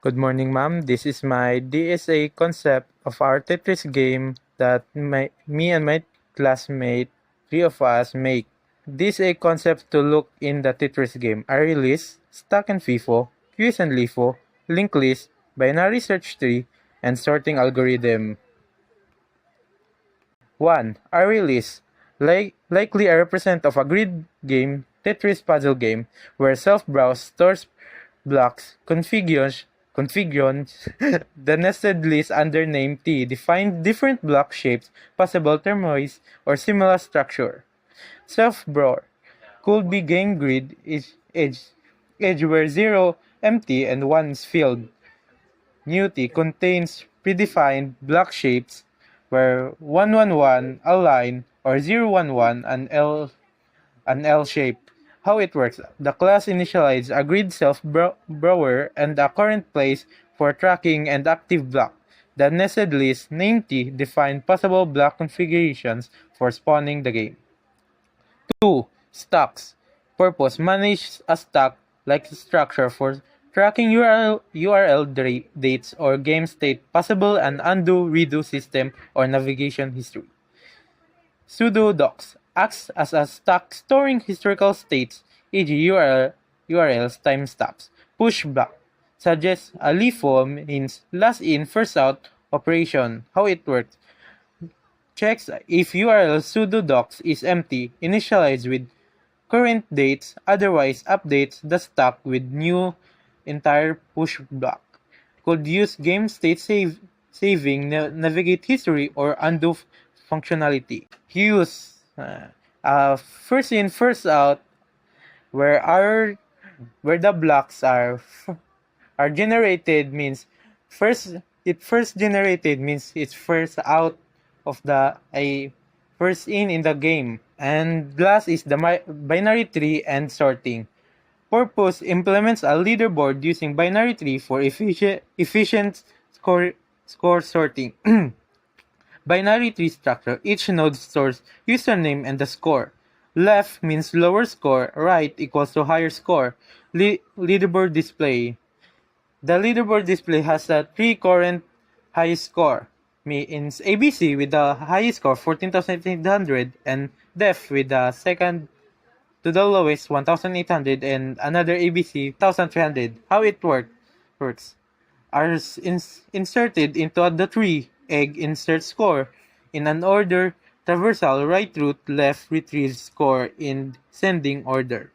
Good morning, ma'am. This is my DSA concept of our Tetris game that me and my classmate, three of us, make. This a concept to look in the Tetris game. Array list, stack and FIFO, queues and LIFO, linked list, binary search tree, and sorting algorithm. 1. Array list. Likely a represent of a grid game, Tetris puzzle game, where self-browse stores blocks, configures the nested list under name T define different block shapes, possible turmoils, or similar structure. Self-browse could be game grid edge where 0 empty and 1 is filled. New T contains predefined block shapes where 111 a line or 011 an L shape. How it works: the class initializes a grid self-brower and a current place for tracking and active block. The nested list name T defines possible block configurations for spawning the game. 2. Stacks. Purpose: manage a stack like structure for tracking URL dates or game state, possible and undo redo system or navigation history. Pseudo-docs acts as a stack storing historical states, e.g. URLs, timestamps. Pushback suggests a LIFO means last in, first out operation. How it works: checks if URL pseudo-docs is empty, initialize with current dates, otherwise updates the stack with new entire pushback. Could use game state saving, navigate history, or undo functionality. Use first in, first out, where the blocks are generated means first generated means it's first out of the first in the game, and last is the binary tree and sorting. Purpose: implements a leaderboard using binary tree for efficient score sorting. Binary tree structure: each node stores username and the score. Left means lower score, right equals to higher score. Leaderboard display: the leaderboard display has a 3 current highest score. Means ABC with the highest score 14,800 and Def with the second to the lowest 1,800 and another ABC 1,300. How it works are inserted into the tree. Egg insert score in an order traversal, right root left retrieves score in sending order.